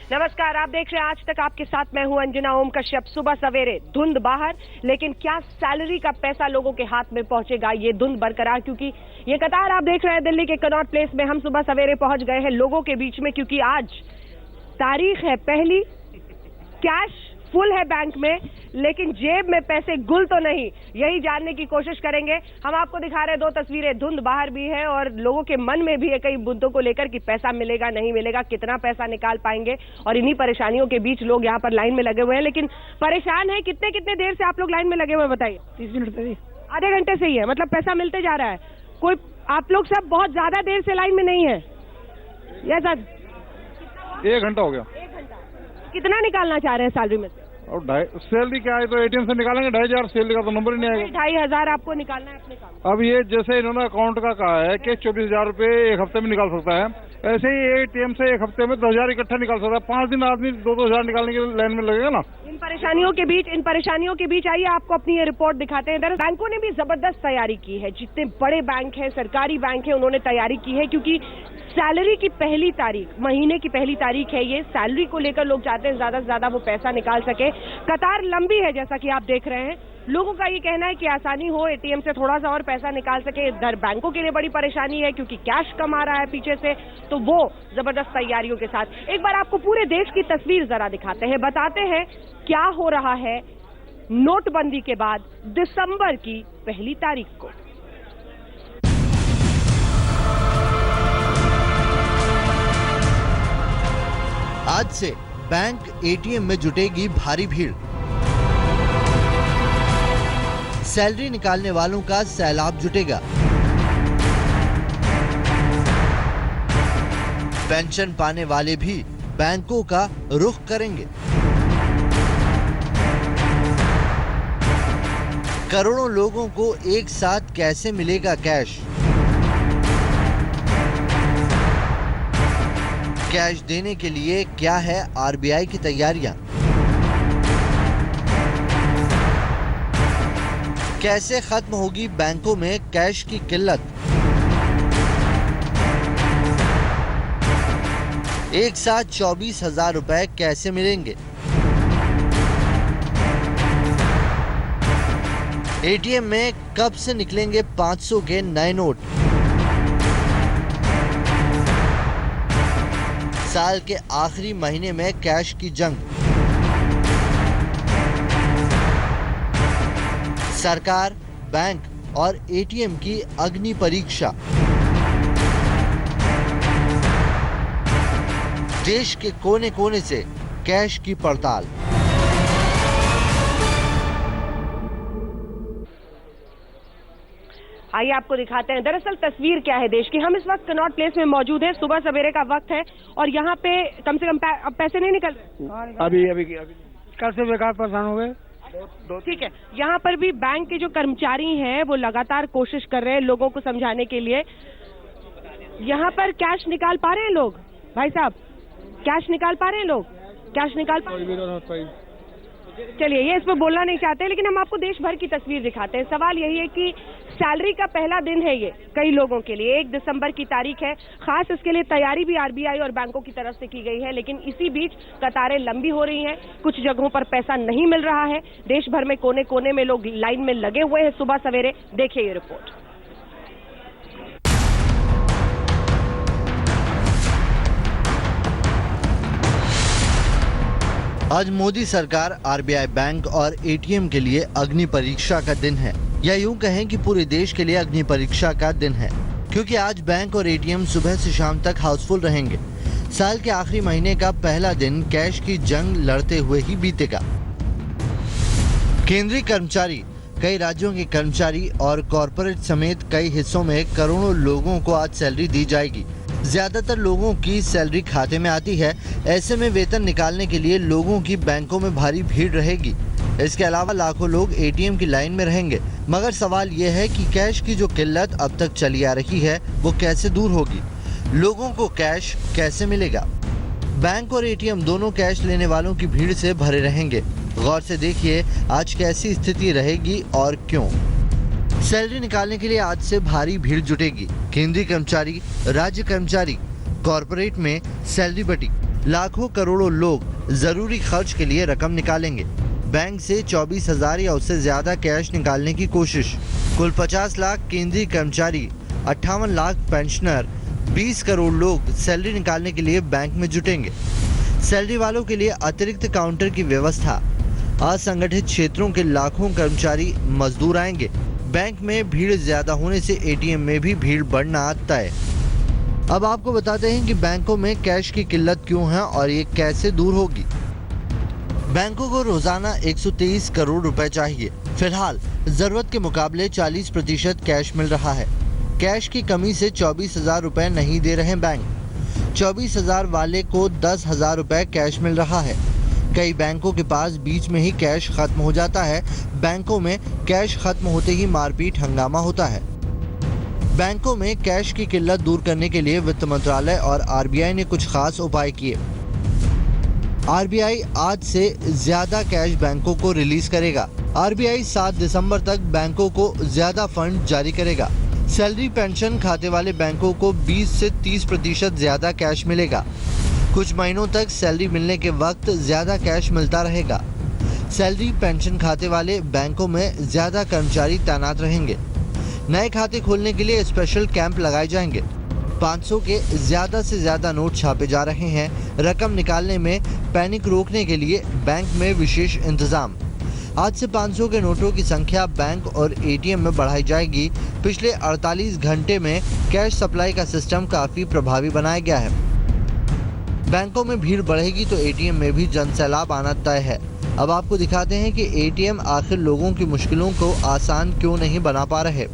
नमस्कार, आप देख रहे हैं आज तक आपके साथ मैं हूं अंजना ओम कश्यप। सुबह सवेरे धुंध बाहर, लेकिन क्या सैलरी का पैसा लोगों के हाथ में पहुंचेगा, ये धुंध बरकरार। क्योंकि ये कतार आप देख रहे हैं दिल्ली के कनॉट प्लेस में। हम सुबह सवेरे पहुंच गए हैं लोगों के बीच में, क्योंकि आज तारीख है पहली। कैश फुल है बैंक में, लेकिन जेब में पैसे गुल तो नहीं, यही जानने की कोशिश करेंगे। हम आपको दिखा रहे हैं 2 तस्वीरें। धुंध बाहर भी है और लोगों के मन में भी है कई मुद्दों को लेकर कि पैसा मिलेगा नहीं मिलेगा, कितना पैसा निकाल पाएंगे। और इन्हीं परेशानियों के बीच लोग यहाँ पर लाइन में लगे हुए हैं। लेकिन परेशान है कितने देर से आप लोग लाइन में लगे हुए हैं, बताइए। 30 मिनट से। आधे घंटे से ही है, मतलब पैसा मिलते जा रहा है। कोई आप लोग सब बहुत ज्यादा देर से लाइन में नहीं है या सर? 1 घंटा हो गया। 1 घंटा। कितना निकालना चाह रहे हैं सैलरी में से? और सैलरी क्या है, तो एटीएम से निकालेंगे 2,500। सैलरी का तो नंबर ही नहीं आएगा। 2,500 आपको निकालना है अपने काम। अब ये जैसे इन्होंने अकाउंट का कहा है कि 24,000 रुपए 1 हफ्ते में निकाल सकता है, ऐसे ही एटीएम से 1 हफ्ते में 10,000 इकट्ठा निकाल सकता है। 5 दिन आदमी 2,000 निकालने के लाइन में लगेगा ना। इन परेशानियों के बीच आइए आपको अपनी ये रिपोर्ट दिखाते हैं। दरअसल बैंकों ने भी जबरदस्त तैयारी की है। जितने बड़े बैंक हैं, सरकारी बैंक हैं, उन्होंने तैयारी की है, क्योंकि सैलरी की पहली तारीख, महीने की पहली तारीख है ये। सैलरी को लेकर लोग चाहते हैं ज्यादा से ज्यादा वो पैसा निकाल सके। कतार लंबी है जैसा कि आप देख रहे हैं। लोगों का ये कहना है कि आसानी हो, एटीएम से थोड़ा सा और पैसा निकाल सके। इधर बैंकों के लिए बड़ी परेशानी है, क्योंकि कैश कम आ रहा है पीछे से, तो वो जबरदस्त तैयारियों के साथ। एक बार आपको पूरे देश की तस्वीर जरा दिखाते हैं, बताते हैं क्या हो रहा है नोटबंदी के बाद दिसंबर की पहली तारीख को। आज से बैंक एटीएम में जुटेगी भारी भीड़। सैलरी निकालने वालों का सैलाब जुटेगा। पेंशन पाने वाले भी बैंकों का रुख करेंगे। करोड़ों लोगों को एक साथ कैसे मिलेगा कैश? कैश देने के लिए क्या है आरबीआई की तैयारियां? कैसे खत्म होगी बैंकों में कैश की किल्लत? एक साथ 24,000 रुपए कैसे मिलेंगे? एटीएम में कब से निकलेंगे 500 के नए नोट? साल के आखिरी महीने में कैश की जंग। सरकार, बैंक और एटीएम की अग्नि परीक्षा। देश के कोने कोने से कैश की पड़ताल। आइए आपको दिखाते हैं दरअसल तस्वीर क्या है देश की। हम इस वक्त कनॉट प्लेस में मौजूद हैं। सुबह सवेरे का वक्त है और यहाँ पे कम से कम अब पैसे नहीं निकल रहे। अभी कल से बेकार परेशान हो गए। ठीक है, यहाँ पर भी बैंक के जो कर्मचारी हैं वो लगातार कोशिश कर रहे हैं लोगों को समझाने के लिए। यहाँ पर कैश निकाल पा रहे हैं लोग? भाई साहब, कैश निकाल पा रहे हैं लोग? कैश निकाल पा रहे हैं? चलिए, ये इस पर बोलना नहीं चाहते, लेकिन हम आपको देश भर की तस्वीर दिखाते हैं। सवाल यही है कि सैलरी का पहला दिन है ये कई लोगों के लिए। 1 दिसंबर की तारीख है। खास इसके लिए तैयारी भी आरबीआई और बैंकों की तरफ से की गई है। लेकिन इसी बीच कतारें लंबी हो रही हैं। कुछ जगहों पर पैसा नहीं मिल रहा है। देश भर में कोने कोने में लोग लाइन में लगे हुए हैं सुबह सवेरे। देखिए ये रिपोर्ट। आज मोदी सरकार, आरबीआई, बैंक और एटीएम के लिए अग्नि परीक्षा का दिन है, या यूं कहें कि पूरे देश के लिए अग्नि परीक्षा का दिन है, क्योंकि आज बैंक और एटीएम सुबह से शाम तक हाउसफुल रहेंगे। साल के आखिरी महीने का पहला दिन कैश की जंग लड़ते हुए ही बीतेगा। केंद्रीय कर्मचारी, कई राज्यों के कर्मचारी और कॉरपोरेट समेत कई हिस्सों में करोड़ों लोगों को आज सैलरी दी जाएगी। ज्यादातर लोगों की सैलरी खाते में आती है। ऐसे में वेतन निकालने के लिए लोगों की बैंकों में भारी भीड़ रहेगी। इसके अलावा लाखों लोग एटीएम की लाइन में रहेंगे। मगर सवाल यह है कि कैश की जो किल्लत अब तक चली आ रही है वो कैसे दूर होगी? लोगों को कैश कैसे मिलेगा? बैंक और एटीएम दोनों कैश लेने वालों की भीड़ से भरे रहेंगे। गौर से देखिए आज कैसी स्थिति रहेगी और क्यों। सैलरी निकालने के लिए आज से भारी भीड़ जुटेगी। केंद्रीय कर्मचारी, राज्य कर्मचारी, कॉरपोरेट में सैलरी बटी। लाखों करोड़ों लोग जरूरी खर्च के लिए रकम निकालेंगे। बैंक से 24,000 या उससे ज्यादा कैश निकालने की कोशिश। कुल 50 लाख केंद्रीय कर्मचारी, 58 लाख पेंशनर, 20 करोड़ लोग सैलरी निकालने के लिए बैंक में जुटेंगे। सैलरी वालों के लिए अतिरिक्त काउंटर की व्यवस्था। असंगठित क्षेत्रों के लाखों कर्मचारी मजदूर आएंगे। बैंक में भीड़ ज्यादा होने से एटीएम में भी भीड़ बढ़ना तय। अब आपको बताते हैं कि बैंकों में कैश की किल्लत क्यों है और ये कैसे दूर होगी। बैंकों को रोजाना 123 करोड़ रुपए चाहिए। फिलहाल जरूरत के मुकाबले 40% कैश मिल रहा है। कैश की कमी से 24,000 रुपए नहीं दे रहे बैंक। 24,000 वाले को 10,000 रुपए कैश मिल रहा है। कई बैंकों के पास बीच में ही कैश खत्म हो जाता है। बैंकों में कैश खत्म होते ही मारपीट हंगामा होता है। बैंकों में कैश की किल्लत दूर करने के लिए वित्त मंत्रालय और आरबीआई ने कुछ खास उपाय किए। आरबीआई आज से ज्यादा कैश बैंकों को रिलीज करेगा। आरबीआई 7 दिसंबर तक बैंकों को ज्यादा फंड जारी करेगा। सैलरी पेंशन खाते वाले बैंकों को 20 से 30% ज्यादा कैश मिलेगा। कुछ महीनों तक सैलरी मिलने के वक्त ज्यादा कैश मिलता रहेगा। सैलरी पेंशन खाते वाले बैंकों में ज्यादा कर्मचारी तैनात रहेंगे। नए खाते खोलने के लिए स्पेशल कैंप लगाए जाएंगे। 500 के ज्यादा से ज्यादा नोट छापे जा रहे हैं। रकम निकालने में पैनिक रोकने के लिए बैंक में विशेष इंतजाम। आज से 500 के नोटों की संख्या बैंक और एटीएम में बढ़ाई जाएगी। पिछले 48 घंटे में कैश सप्लाई का सिस्टम काफी प्रभावी बनाया गया है। बैंकों में भीड़ बढ़ेगी तो एटीएम में भी जनसैलाब आना तय है। अब आपको दिखाते हैं कि एटीएम आखिर लोगों की मुश्किलों को आसान क्यों नहीं बना पा रहे।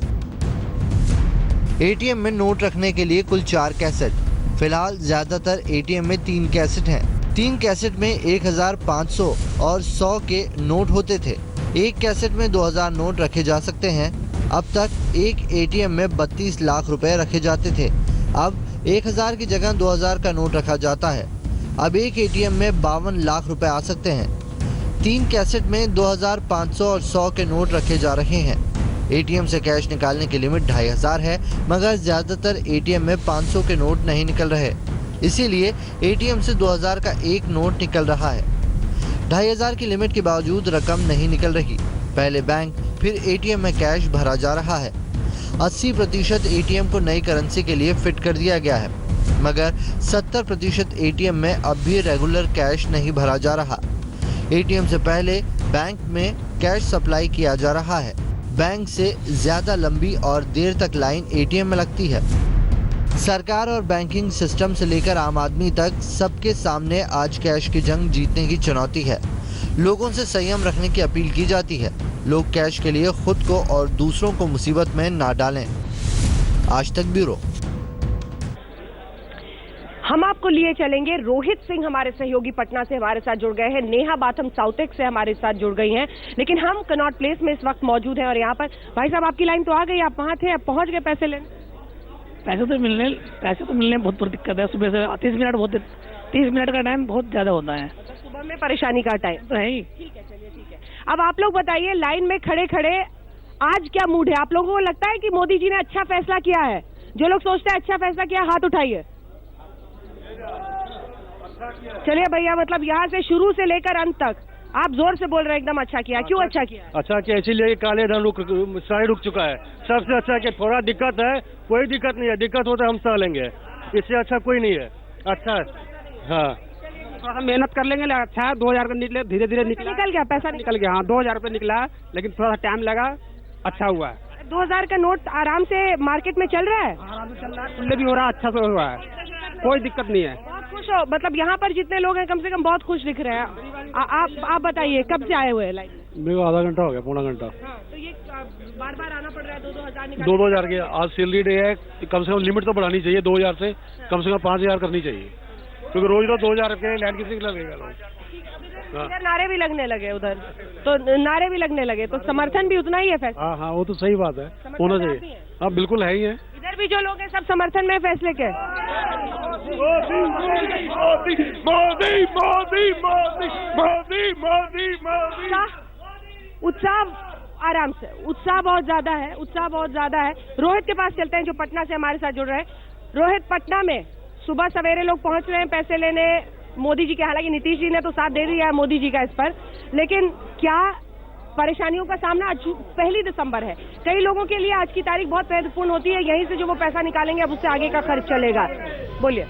एटीएम में नोट रखने के लिए कुल 4 कैसेट। फिलहाल ज्यादातर एटीएम में 3 कैसेट हैं। 3 कैसेट में 1,500 और 100 के नोट होते थे। एक कैसेट में 2,000 नोट रखे जा सकते हैं। अब तक एक एटीएम में 32 लाख रुपए रखे जाते थे। अब 1,000 की जगह 2,000 का नोट रखा जाता है। अब एक एटीएम में 52 लाख रुपए आ सकते हैं। 3 कैसेट में 2,500 और 100 के नोट रखे जा रहे हैं। एटीएम से कैश निकालने की लिमिट 2,500 है, मगर ज्यादातर एटीएम में 500 के नोट नहीं निकल रहे। इसीलिए एटीएम से 2,000 का एक नोट निकल रहा है। 2,500 की लिमिट के बावजूद रकम नहीं निकल रही। पहले बैंक फिर एटीएम में कैश भरा जा रहा है। 80% एटीएम को नई करेंसी के लिए फिट कर दिया गया है, मगर 70% एटीएम में अब भी रेगुलर कैश नहीं भरा जा रहा। एटीएम से पहले बैंक में कैश सप्लाई किया जा रहा है। बैंक से ज्यादा लंबी और देर तक लाइन एटीएम में लगती है। सरकार और बैंकिंग सिस्टम से लेकर आम आदमी तक सबके सामने आज कैश की जंग जीतने की चुनौती है। लोगों से संयम रखने की अपील की जाती है। लोग कैश के लिए खुद को और दूसरों को मुसीबत में ना डालें। आज तक ब्यूरो। हम आपको लिए चलेंगे। रोहित सिंह हमारे सहयोगी पटना से हमारे साथ जुड़ गए हैं। नेहा बाथम साउथेक से हमारे साथ जुड़ गई हैं। लेकिन हम कनॉट प्लेस में इस वक्त मौजूद हैं और यहाँ पर भाई साहब आपकी लाइन तो आ गई, आप वहाँ थे, अब पहुँच गए पैसे लेने? पैसे तो मिलने में बहुत दिक्कत है। सुबह से 30 मिनट का टाइम बहुत ज्यादा होता है। सुबह में परेशानी का टाइम तो है ही। ठीक है, चलिए ठीक है। अब आप लोग बताइए, लाइन में खड़े खड़े आज क्या मूड है? आप लोगों को लगता है कि मोदी जी ने अच्छा फैसला किया है? जो लोग सोचते हैं अच्छा फैसला किया, हाथ उठाइए। चलिए भैया, मतलब यहाँ से शुरू से लेकर अंत तक आप जोर से बोल रहे हैं एकदम अच्छा किया। क्यों अच्छा किया? अच्छा किया इसीलिए काले धन सारे रुक चुका है। सबसे अच्छा किया। थोड़ा दिक्कत है, कोई दिक्कत नहीं है। दिक्कत होता है हम सह लेंगे, इससे अच्छा कोई नहीं है। अच्छा है, हाँ थोड़ा सा मेहनत कर लेंगे। अच्छा है, 2,000 का निकले, धीरे धीरे निकल गया, पैसा निकल गया। हाँ 2,000 रुपये निकला, लेकिन थोड़ा सा टाइम लगा। अच्छा हुआ है। 2,000 का नोट आराम से मार्केट में चल रहा है, आराम से चल रहा है, खुले भी हो रहा है, अच्छा से हुआ है, कोई दिक्कत नहीं है। बहुत खुश हो? मतलब यहाँ पर जितने लोग हैं कम से कम बहुत खुश दिख रहे हैं। आप बताइए कब से आए हुए हैं लाइन? मेरे को आधा घंटा हो गया, पौना घंटा। तो ये बार बार आना पड़ रहा है? 2,000 निकाल 2,000 की आज सैलरी डे है, कम से कम लिमिट तो बढ़ानी चाहिए। 2,000 से कम 5,000 करनी चाहिए, क्योंकि रोज 2,000 के लाइन किसी लगेगा। इधर नारे भी लगने लगे, उधर तो नारे भी लगने लगे, तो समर्थन भी उतना ही है फैसले? हाँ हाँ, वो तो सही बात है, होना चाहिए। हाँ बिल्कुल है ही है। इधर भी जो लोग हैं सब समर्थन में फैसले के। मोदी मोदी मोदी मोदी मोदी मोदी मोदी। उत्साह आराम से, उत्साह बहुत ज्यादा है, उत्साह बहुत ज्यादा है। रोहित के पास चलते हैं जो पटना से हमारे साथ जुड़ रहे हैं। रोहित, पटना में सुबह सवेरे लोग पहुंच रहे हैं पैसे लेने, मोदी जी के, हालांकि नीतीश जी ने तो साथ दे दिया है मोदी जी का इस पर, लेकिन क्या परेशानियों का सामना? आज 1 दिसंबर है, कई लोगों के लिए आज की तारीख बहुत महत्वपूर्ण होती है, यहीं से जो वो पैसा निकालेंगे अब उससे आगे का खर्च चलेगा। बोलिए।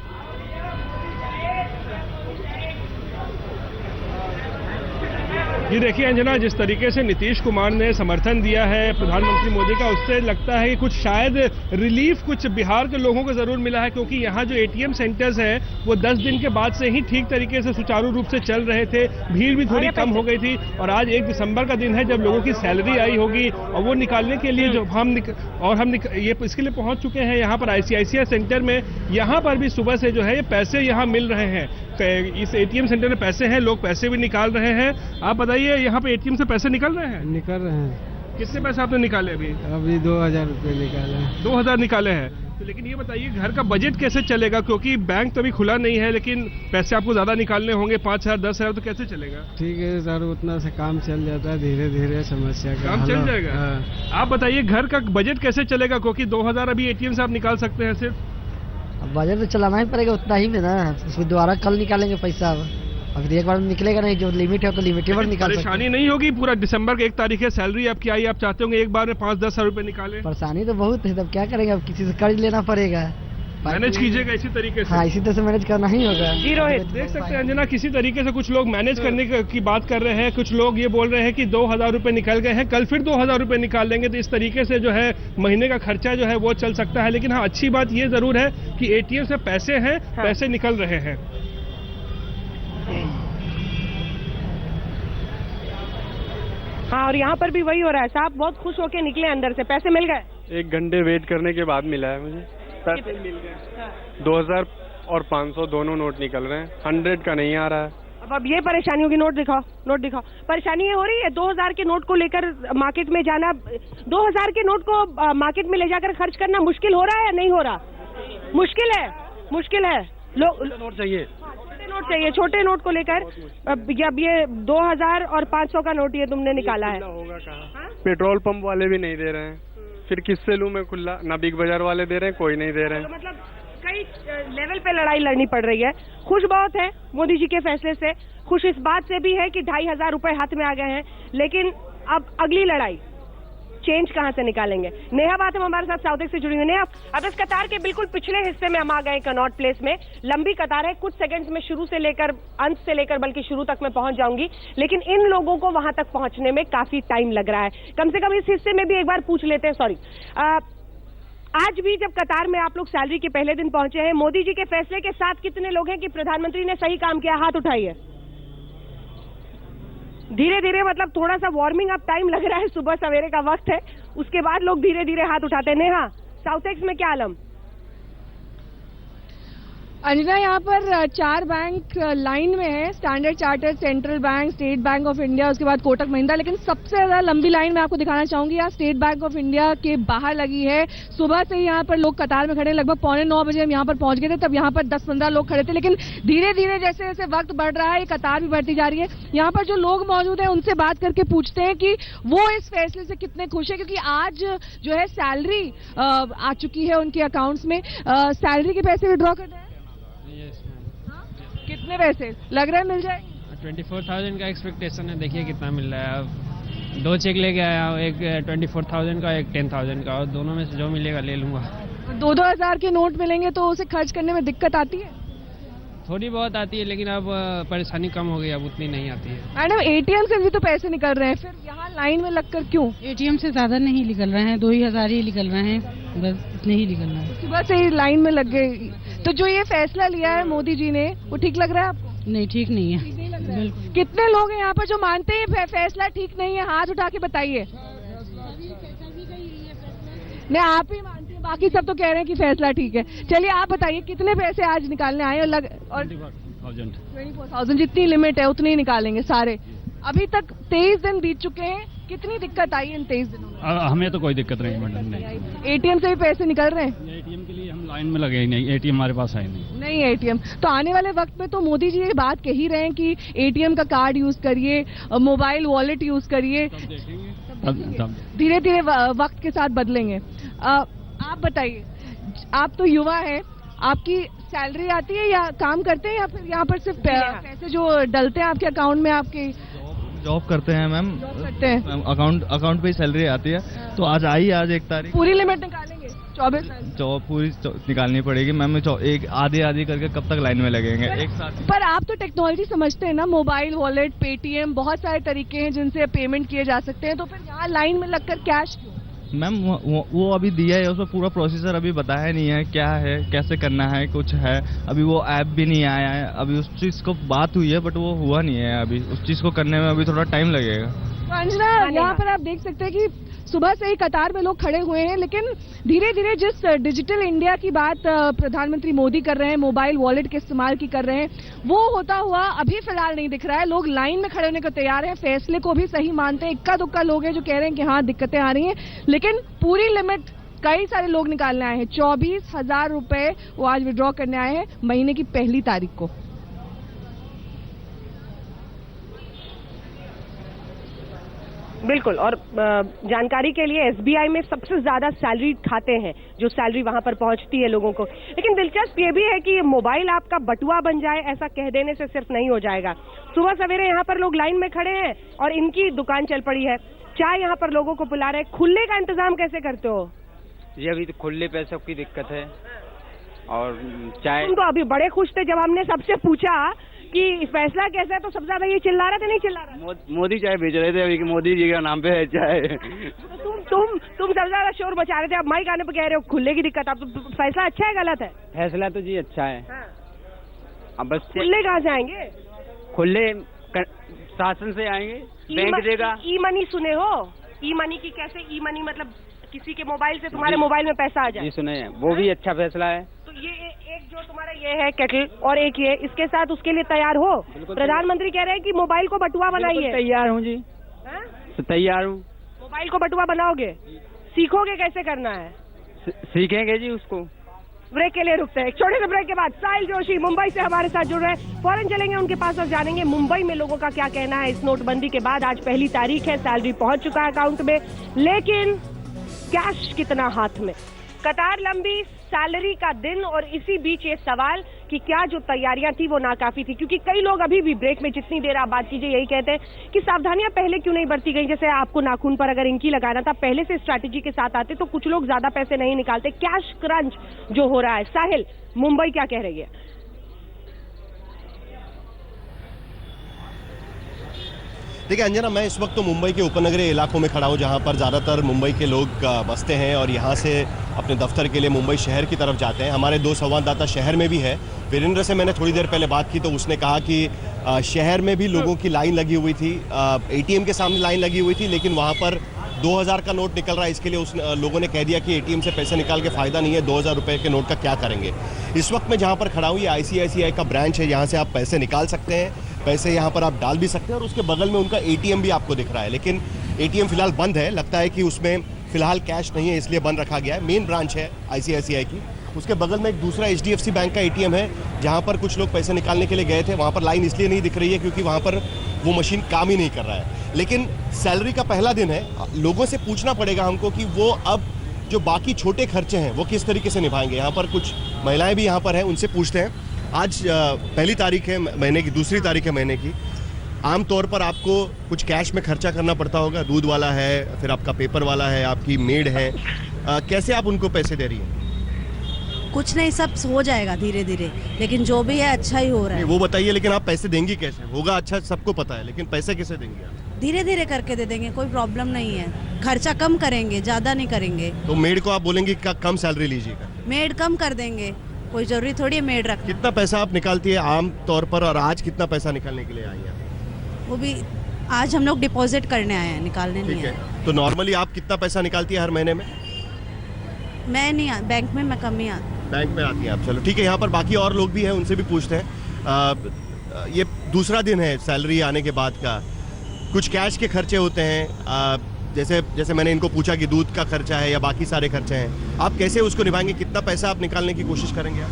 ये देखिए अंजना, जिस तरीके से नीतीश कुमार ने समर्थन दिया है प्रधानमंत्री मोदी का, उससे लगता है कि कुछ शायद रिलीफ कुछ बिहार के लोगों को जरूर मिला है, क्योंकि यहाँ जो एटीएम सेंटर्स हैं वो 10 दिन के बाद से ही ठीक तरीके से सुचारू रूप से चल रहे थे, भीड़ भी थोड़ी कम हो गई थी। और आज 1 दिसंबर का दिन है जब लोगों की सैलरी आई होगी और वो निकालने के लिए जो हम ये इसके लिए पहुंच चुके हैं यहाँ पर ICICI सेंटर में। यहाँ पर भी सुबह से जो है ये पैसे यहाँ मिल रहे हैं, इस एटीएम सेंटर में पैसे हैं, लोग पैसे भी निकाल रहे हैं। आप बताइए, यहाँ पे एटीएम से पैसे निकल रहे हैं? निकल रहे हैं। कितने पैसे आपने निकाले अभी? अभी 2000 रुपये निकाले हैं। 2000 निकाले हैं। तो लेकिन ये बताइए घर का बजट कैसे चलेगा, क्योंकि बैंक तो अभी खुला नहीं है, लेकिन पैसे आपको ज्यादा निकालने होंगे, 5000 10,000, तो कैसे चलेगा? ठीक है सर, उतना से काम चल जाता है, धीरे धीरे समस्या का काम चल जाएगा। हाँ। आप बताइए घर का बजट कैसे चलेगा, क्योंकि 2000 अभी एटीएम से आप निकाल सकते हैं सिर्फ। अब बजट तो चलाना ही पड़ेगा उतना ही में ना, उसमें दोबारा कल निकालेंगे पैसा। अभी एक बार निकलेगा नहीं, जो लिमिट है तो लिमिटेबल निकाल सकते हैं। परेशानी नहीं होगी? पूरा दिसंबर की 1 तारीख है, सैलरी आपकी आई, आप चाहते होंगे एक बार में 5-10 हजार रुपए निकाले? परेशानी तो बहुत है, तब क्या करेंगे, अब किसी से कर्ज लेना पड़ेगा, मैनेज कीजिएगा इसी तरीके से। हाँ, इसी तरह से मैनेज करना ही होगा। जी रोहित, देख सकते हैं अंजना, किसी तरीके से कुछ लोग मैनेज करने की बात कर रहे हैं, कुछ लोग ये बोल रहे हैं कि 2000 रुपए निकल गए हैं, कल फिर 2000 रुपए निकाल लेंगे, तो इस तरीके से जो है महीने का खर्चा जो है वो चल सकता है। लेकिन हाँ, अच्छी बात ये जरूर है कि एटीएम से पैसे हैं, पैसे निकल रहे हैं। हाँ, और यहाँ पर भी वही हो रहा है, साहब बहुत खुश होके निकले अंदर से, पैसे मिल गए? 1 घंटे वेट करने के बाद मिला है मुझे, पैसे मिल गए। 2000 और 500 दोनों नोट निकल रहे हैं, 100 का नहीं आ रहा है। अब ये परेशानी होगी, नोट दिखाओ, नोट दिखाओ। परेशानी ये हो रही है 2000 के नोट को लेकर मार्केट में जाना, 2000 के नोट को मार्केट में ले जाकर खर्च करना मुश्किल हो रहा है या नहीं हो रहा? मुश्किल है, मुश्किल है। लोग नोट चाहिए, नोट चाहिए, छोटे नोट को लेकर। अब ये 2000 और 500 का नोट ये तुमने निकाला है, होगा कहाँ? पेट्रोल पंप वाले भी नहीं दे रहे हैं, फिर किससे लूं मैं खुला? ना बिग बाजार वाले दे रहे हैं, कोई नहीं दे रहे हैं। तो मतलब कई लेवल पे लड़ाई लड़नी पड़ रही है। खुश बहुत है मोदी जी के फैसले से, खुश इस बात से भी है कि 2500 रुपए हाथ में आ गए हैं, लेकिन अब अगली लड़ाई चेंज कहां से निकालेंगे? नेहा बात हम हमारे साथ साउथ से जुड़ी हुई। नेहा, अब इस कतार के बिल्कुल पिछले हिस्से में हम आ गए कनॉट प्लेस में। लंबी कतार है, कुछ सेकंड्स में शुरू से लेकर अंत से लेकर बल्कि शुरू तक मैं पहुंच जाऊंगी, लेकिन इन लोगों को वहां तक पहुंचने में काफी टाइम लग रहा है। कम से कम इस हिस्से में भी एक बार पूछ लेते हैं। सॉरी, आज भी जब कतार में आप लोग सैलरी के पहले दिन पहुंचे हैं, मोदी जी के फैसले के साथ कितने लोग हैं कि प्रधानमंत्री ने सही काम किया? हाथ उठाइए। धीरे धीरे, मतलब थोड़ा सा वार्मिंग अप टाइम लग रहा है, सुबह सवेरे का वक्त है, उसके बाद लोग धीरे धीरे हाथ उठाते हैं। नेहा, साउथ एक्स में क्या आलम? अंजना, यहाँ पर 4 बैंक लाइन में है, standard chartered, central bank, state bank of India, उसके बाद कोटक महिंद्रा। लेकिन सबसे ज्यादा लंबी लाइन मैं आपको दिखाना चाहूंगी, यहाँ स्टेट बैंक ऑफ इंडिया के बाहर लगी है। सुबह से ही यहाँ पर लोग कतार में खड़े, लगभग 8:45 बजे हम यहाँ पर पहुंच गए थे, तब यहाँ पर 10-15 लोग खड़े थे। लेकिन धीरे धीरे जैसे जैसे वक्त बढ़ रहा है, ये कतार भी बढ़ती जा रही है। यहाँ पर जो लोग मौजूद हैं उनसे बात करके पूछते हैं कि वो इस फैसले से कितने खुश है, क्योंकि आज जो है सैलरी आ चुकी है उनके अकाउंट्स में। सैलरी के पैसे विड्रॉ कर रहे हैं? कितने पैसे लग रहा है मिल जाए? 24,000 का एक्सपेक्टेशन है, देखिए कितना मिल रहा है। अब 2 चेक लेके आया हूँ, एक 24,000 का, एक 10,000 का, और दोनों में से जो मिलेगा ले लूंगा। 2-2 हजार के नोट मिलेंगे तो उसे खर्च करने में दिक्कत आती है? थोड़ी बहुत आती है, लेकिन अब परेशानी कम हो गई, अब उतनी नहीं आती है। मैडम, एटीएम से भी तो पैसे निकल रहे हैं, फिर यहाँ लाइन में लगकर क्यों? एटीएम से ज्यादा नहीं निकल रहे हैं, 2,000 ही निकल रहे हैं, बस इतने ही निकल रहे हैं। सुबह से ही लाइन में लग गए, तो जो ये फैसला लिया है मोदी जी ने, वो ठीक लग रहा है आपको? नहीं, ठीक नहीं है, बिल्कुल। कितने लोग हैं यहाँ पर जो मानते हैं फैसला ठीक नहीं है? हाथ उठा के बताइए। नहीं, आप ही मानते हैं, बाकी सब तो कह रहे हैं कि फैसला ठीक है। चलिए आप बताइए, कितने पैसे आज निकालने आए? और 24,000 जितनी लिमिट है उतनी ही निकालेंगे सारे। अभी तक 23 दिन बीत चुके हैं, कितनी दिक्कत आई इन 23 दिनों में? हमें तो कोई दिक्कत नहीं मैडम, नहीं। एटीएम से भी पैसे निकल रहे हैं? एटीएम के लिए हम लाइन में लगे ही नहीं, एटीएम हमारे पास है नहीं एटीएम। तो आने वाले वक्त में तो मोदी जी ये बात कह ही रहे हैं कि एटीएम का कार्ड यूज करिए, मोबाइल वॉलेट यूज करिए, धीरे धीरे वक्त के साथ बदलेंगे। आप बताइए, आप तो युवा हैं, आपकी सैलरी आती है या काम करते हैं या फिर यहाँ पर सिर्फ पैसे जो डलते हैं आपके अकाउंट में आपके? जॉब करते हैं मैम, करते हैं अकाउंट पे ही सैलरी आती है। तो आज आई, आज 1 तारीख पूरी लिमिट निकालेंगे 24 जॉब पूरी निकालनी पड़ेगी मैम। एक आधी करके कब तक लाइन में लगेंगे एक साथ। पर आप तो टेक्नोलॉजी समझते हैं ना, मोबाइल वॉलेट, पेटीएम, बहुत सारे तरीके हैं जिनसे पेमेंट किए जा सकते हैं, तो फिर यहाँ लाइन में लगकर कैश क्यों? मैम वो अभी दिया है, उसमें पूरा प्रोसीजर अभी बताया नहीं है, क्या है कैसे करना है, कुछ है अभी वो ऐप भी नहीं आया है। अभी उस चीज़ को बात हुई है बट वो हुआ नहीं है। अभी उस चीज़ को करने में अभी थोड़ा टाइम लगेगा। तो अंजना, यहाँ पर आप देख सकते हैं कि सुबह से ही कतार में लोग खड़े हुए हैं, लेकिन धीरे धीरे जिस डिजिटल इंडिया की बात प्रधानमंत्री मोदी कर रहे हैं, मोबाइल वॉलेट के इस्तेमाल की कर रहे हैं, वो होता हुआ अभी फिलहाल नहीं दिख रहा है। लोग लाइन में खड़े होने को तैयार हैं, फैसले को भी सही मानते हैं। इक्का दुक्का लोग हैं जो कह रहे हैं कि हाँ दिक्कतें आ रही हैं, लेकिन पूरी लिमिट कई सारे लोग निकालने आए हैं। 24,000 रुपए वो आज विड्रॉ करने आए हैं महीने की 1 तारीख को। बिल्कुल। और जानकारी के लिए एसबीआई में सबसे ज्यादा सैलरी खाते हैं, जो सैलरी वहां पर पहुंचती है लोगों को। लेकिन दिलचस्प ये भी है कि ये मोबाइल आपका बटुआ बन जाए, ऐसा कह देने से सिर्फ नहीं हो जाएगा। सुबह सवेरे यहाँ पर लोग लाइन में खड़े हैं और इनकी दुकान चल पड़ी है, चाय यहाँ पर लोगों को पिला रहे हैं। खुले का इंतजाम कैसे करते हो? ये अभी तो खुले पैसों की दिक्कत है और चाय। तुम तो अभी बड़े खुश थे जब हमने सबसे पूछा कि फैसला कैसा है, तो सबसे ज्यादा ये चिल्ला रहे थे, नहीं चिल्ला रहा? मोदी चाय बेच रहे थे अभी कि मोदी जी का नाम पे है चाय। तो तुम सबसे ज्यादा शोर मचा रहे थे, अब माइक आने पे कह रहे हो खुले की दिक्कत। अब तो फैसला अच्छा है गलत है? फैसला तो जी अच्छा है। हाँ। अब बस खुले कहाँ से आएंगे? खुले शासन से आएंगे, बैंक देगा। ई मनी सुने हो? ई मनी की कैसे? ई मनी मतलब किसी के मोबाइल से तुम्हारे मोबाइल में पैसा आ जाए। जी सुने हैं, वो भी अच्छा फैसला है। तो ये एक जो तुम्हारा ये है केटल और एक ये, इसके साथ उसके लिए तैयार हो? प्रधानमंत्री कह रहे हैं कि मोबाइल को बटुआ बनाइए। तैयार हूँ जी। तैयार हूँ। मोबाइल को बटुआ बनाओगे? सीखोगे कैसे करना है? सीखेंगे जी उसको। ब्रेक के लिए रुकते हैं, एक छोटे से ब्रेक के बाद साहिल जोशी मुंबई से हमारे साथ जुड़ रहे हैं। फौरन चलेंगे उनके पास और जानेंगे मुंबई में लोगों का क्या कहना है इस नोटबंदी के बाद। आज 1 तारीख है, सैलरी पहुंच चुका है अकाउंट में, लेकिन कैश कितना हाथ में? कतार लंबी, सैलरी का दिन, और इसी बीच ये सवाल कि क्या जो तैयारियां थी वो नाकाफी थी। क्योंकि कई लोग अभी भी ब्रेक में जितनी देर आप बात कीजिए यही कहते हैं कि सावधानियां पहले क्यों नहीं बरती गई। जैसे आपको नाखून पर अगर इंकी लगाना था, पहले से स्ट्रैटेजी के साथ आते तो कुछ लोग ज्यादा पैसे नहीं निकालते। कैश क्रंच जो हो रहा है, साहिल मुंबई क्या कह रही है? देखिए अंजना, मैं इस वक्त तो मुंबई के उपनगरीय इलाकों में खड़ा हूँ, जहाँ पर ज़्यादातर मुंबई के लोग बसते हैं और यहाँ से अपने दफ्तर के लिए मुंबई शहर की तरफ जाते हैं। हमारे 2 संवाददाता शहर में भी है। वीरेंद्र से मैंने थोड़ी देर पहले बात की तो उसने कहा कि शहर में भी लोगों की लाइन लगी हुई थी, एटीएम के सामने लाइन लगी हुई थी, लेकिन वहाँ पर 2000 का नोट निकल रहा है। इसके लिए उस लोगों ने कह दिया कि एटीएम से पैसे निकाल के फ़ायदा नहीं है, 2000 रुपये के नोट का क्या करेंगे। इस वक्त मैं जहाँ पर खड़ा हूँ ये ICICI का ब्रांच है, यहाँ से आप पैसे निकाल सकते हैं, पैसे यहाँ पर आप डाल भी सकते हैं और उसके बगल में उनका एटीएम भी आपको दिख रहा है। लेकिन एटीएम फिलहाल बंद है, लगता है कि उसमें फिलहाल कैश नहीं है इसलिए बंद रखा गया है। मेन ब्रांच है ICICI की, उसके बगल में एक दूसरा HDFC बैंक का एटीएम है जहाँ पर कुछ लोग पैसे निकालने के लिए गए थे। वहाँ पर लाइन इसलिए नहीं दिख रही है क्योंकि वहाँ पर वो मशीन काम ही नहीं कर रहा है। लेकिन सैलरी का पहला दिन है, लोगों से पूछना पड़ेगा हमको कि वो अब जो बाकी छोटे खर्चे हैं वो किस तरीके से निभाएंगे। यहाँ पर कुछ महिलाएं भी यहाँ पर हैं, उनसे पूछते हैं। आज 1 तारीख है महीने की, 2 तारीख है महीने की। आमतौर पर आपको कुछ कैश में खर्चा करना पड़ता होगा, दूध वाला है, फिर आपका पेपर वाला है, आपकी मेड है, कैसे आप उनको पैसे दे रही हैं? कुछ नहीं, सब हो जाएगा धीरे धीरे, लेकिन जो भी है अच्छा ही हो रहा है। वो बताइए, लेकिन आप पैसे देंगी कैसे? होगा अच्छा सबको पता है, लेकिन पैसे कैसे देंगे आप? धीरे धीरे करके दे देंगे, कोई प्रॉब्लम नहीं है। खर्चा कम करेंगे, ज्यादा नहीं करेंगे। तो मेड को आप बोलेंगे कम सैलरी लीजिएगा? मेड कम कर देंगे, कोई जरूरी थोड़ी है मेड रखना। कितना पैसा आप निकालती है आम तौर पर, और आज कितना पैसा निकालने के लिए आई है? वो भी आज हम लोग डिपॉजिट करने आए हैं, निकालने नहीं आए। तो नॉर्मली आप कितना पैसा निकालती है हर महीने में? मैं नहीं, बैंक में मैं कम ही बैंक में आती हैं आप। चलो ठीक है, यहाँ पर बाकी और लोग भी हैं, उनसे भी पूछते हैं। ये 2 दिन है सैलरी आने के बाद का, कुछ कैश के खर्चे होते हैं, जैसे मैंने इनको पूछा कि दूध का खर्चा है या बाकी सारे खर्चे हैं, आप कैसे उसको निभाएंगे? कितना पैसा आप निकालने की कोशिश करेंगे आप?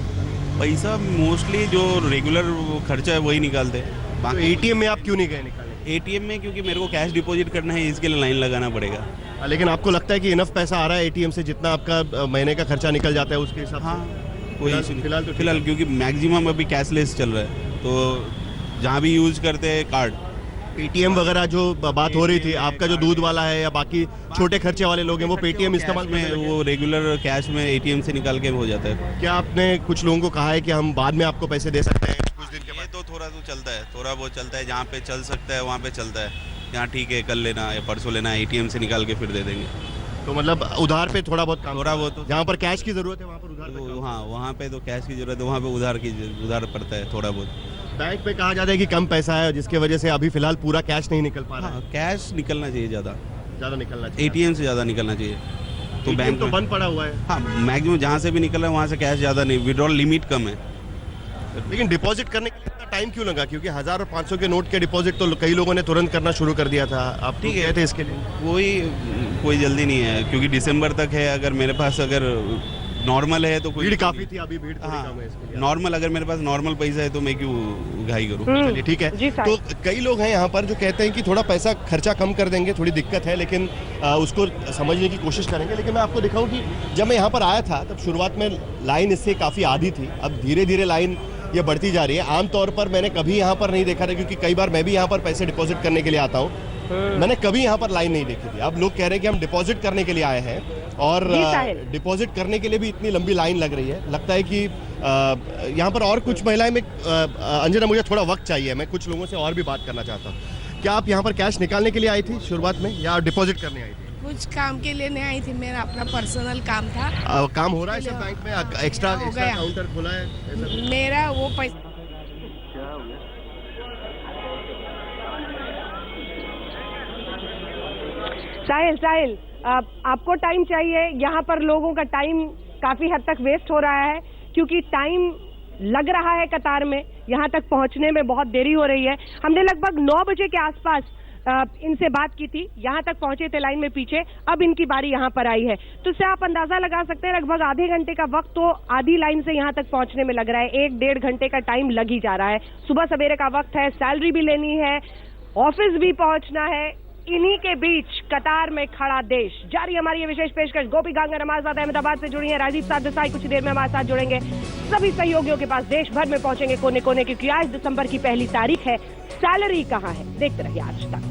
पैसा मोस्टली जो रेगुलर खर्चा है वही निकालते हैं। तो एटीएम में आप क्यों नहीं गए निकालने? एटीएम में क्योंकि मेरे को कैश डिपॉजिट करना है, इसके लिए लाइन लगाना पड़ेगा। लेकिन आपको लगता है कि इनफ पैसा आ रहा है एटीएम से, जितना आपका महीने का खर्चा निकल जाता है उसके हिसाब से? हाँ, कोई इशू नहीं फिलहाल, क्योंकि मैक्सिमम अभी कैशलेस चल रहा है, तो जहाँ भी यूज करते हैं कार्ड। पेटीएम वगैरह जो बात हो रही थी, आपका जो दूध वाला है या बाकी छोटे खर्चे वाले लोग हैं वो पेटीएम इस्तेमाल में, वो रेगुलर कैश में एटीएम से निकाल के हो जाता है। क्या आपने कुछ लोगों को कहा है कि हम बाद में आपको पैसे दे सकते हैं कुछ दिन के बाद? तो थोड़ा तो चलता है, थोड़ा बहुत चलता है, जहाँ पे चल सकता है वहाँ पे चलता है, यहाँ ठीक है कल लेना या परसों लेना, एटीएम से निकाल के फिर दे देंगे। तो मतलब उधार पे थोड़ा बहुत काम, थोड़ा बहुत जहाँ पर कैश की जरूरत है वहाँ पर उधार, हाँ वहाँ पे तो कैश की जरूरत है, वहाँ पे उधार पड़ता है थोड़ा बहुत। बैंक पे कहा जाता है कि कम पैसा है जिसकी वजह से अभी फिलहाल पूरा कैश नहीं निकल पा रहा है। कैश निकलना चाहिए ज़्यादा निकलना चाहिए, एटीएम से ज़्यादा निकलना चाहिए। तो बैंक तो बंद पड़ा हुआ है। हाँ, मैक्सिमम जहाँ से भी निकल रहा है वहाँ से कैश ज़्यादा नहीं, विड्रॉल लिमिट कम है। लेकिन डिपॉजिट करने के लिए इतना टाइम क्यों लगा? क्योंकि 1000 और 500 के नोट के डिपॉजिट तो कई लोगों ने तुरंत करना शुरू कर दिया था, आप ठीक है थे इसके लिए? कोई जल्दी नहीं है, क्योंकि दिसंबर तक है। अगर मेरे पास अगर नॉर्मल है तो भीड़ काफी थी, अभी भीड़ थोड़ी कम है इसके लिए। नॉर्मल अगर मेरे पास नॉर्मल पैसा है तो मैं क्यों घाई करूँ? चलिए ठीक है। तो कई लोग हैं यहाँ पर जो कहते हैं कि थोड़ा पैसा खर्चा कम कर देंगे, थोड़ी दिक्कत है, लेकिन उसको समझने की कोशिश करेंगे। लेकिन मैं आपको दिखाऊं कि जब मैं यहाँ पर आया था तब शुरुआत में लाइन इससे काफ़ी आधी थी, अब धीरे धीरे लाइन ये बढ़ती जा रही है। आमतौर पर मैंने कभी यहाँ पर नहीं देखा था, क्योंकि कई बार मैं भी यहाँ पर पैसे डिपॉजिट करने के लिए आता हूँ, मैंने कभी यहाँ पर लाइन नहीं देखी थी। अब लोग कह रहे हैं कि हम डिपॉजिट करने के लिए आए हैं और डिपॉजिट करने के लिए भी इतनी लंबी लाइन लग रही है। लगता है कि यहाँ पर और कुछ महिलाएं में अंजना, मुझे थोड़ा वक्त चाहिए, मैं कुछ लोगों से और भी बात करना चाहता हूँ। क्या आप यहाँ पर कैश निकालने के लिए आई थी शुरुआत में या डिपॉजिट करने आई थी? कुछ काम के लिए नहीं आई थी, मेरा अपना पर्सनल काम था। काम हो रहा है सब बैंक में? एक्स्ट्रा काउंटर खोला है मेरा? वो पैसा साहिल, आपको टाइम चाहिए। यहाँ पर लोगों का टाइम काफी हद तक वेस्ट हो रहा है, क्योंकि टाइम लग रहा है कतार में, यहाँ तक पहुँचने में बहुत देरी हो रही है। हमने लगभग 9 बजे के आसपास इनसे बात की थी, यहाँ तक पहुंचे थे लाइन में पीछे, अब इनकी बारी यहाँ पर आई है। तो इससे आप अंदाजा लगा सकते हैं लगभग आधे घंटे का वक्त तो आधी लाइन से यहाँ तक पहुंचने में लग रहा है, 1-1.5 घंटे का टाइम लग ही जा रहा है। सुबह सवेरे का वक्त है, सैलरी भी लेनी है, ऑफिस भी पहुंचना है, इन्हीं के बीच कतार में खड़ा देश। जारी हमारी ये विशेष पेशकश। गोपी गांगर हमारे साथ अहमदाबाद से जुड़ी है, राजीव साधसाई कुछ देर में हमारे साथ जुड़ेंगे। सभी सहयोगियों के पास देश भर में पहुंचेंगे कोने कोने, क्योंकि आज दिसंबर की 1 तारीख है। सैलरी कहाँ है, देखते रहिए आज तक।